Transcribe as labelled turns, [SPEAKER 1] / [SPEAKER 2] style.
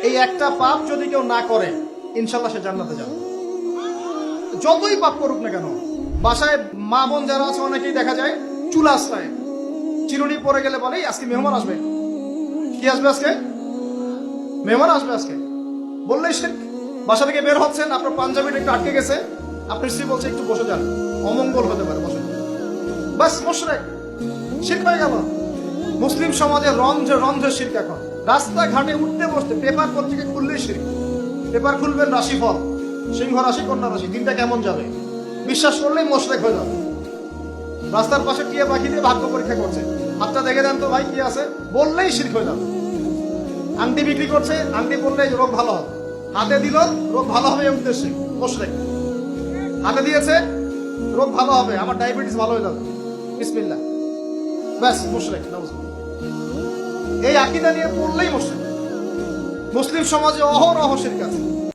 [SPEAKER 1] এই একটা পাপ যদি কেউ না করে ইনশাল্লাহ সে জান্নাতে যাবে। যতই পাপ করুক না কেন। বাসায় মা বোন যারা আছে অনেকেই দেখা যায় চুলা আশ্রয় চিরুনি পরে গেলে বলে আজকে মেহমান আসবে। কি আসবে আজকে? মেহমান আসবে আজকে বললেই সে বাসা থেকে বের হচ্ছেন, আপনার পাঞ্জাবিটা একটু আটকে গেছে, আপনার স্ত্রী বলছে একটু বসে যান, অমঙ্গল হতে পারে, বসে বাস মুশরিক, শিরক হয়ে গেল। মুসলিম সমাজে রন্ধ্রে রন্ধ্রে শিরক। এখন রাস্তাঘাটে উঠতে বসতে পেপার পত্রিকা খুললেই শিরক। পেপার খুলবেন রাশিফল, সিংহ রাশি কন্যা রাশি, দিনটা কেমন যাবে বিশ্বাস করলেই মুশরিক হয়ে যাবে। রাস্তার পাশে টিয়া পাখি দিয়ে ভাগ্য পরীক্ষা করছে, হাতটা দেখে দেন তো ভাই কি আছে, বললেই শিরক হয়ে যাবে। আংটি বিক্রি করছে, আংটি পরলেই রোগ ভালো হবে, হাতে দিল রোগ ভালো হবে এই উদ্দেশ্যে মুশরিক। হাতে দিয়েছে রোগ ভালো হবে, আমার ডায়াবেটিস ভালো হয়ে যাবে, বিসমিল্লাহ, ব্যাস মুশরিক। এই আকীদা নিয়ে পড়লেই মুশরিক। মুসলিম সমাজে অহরহ শিরক আছে।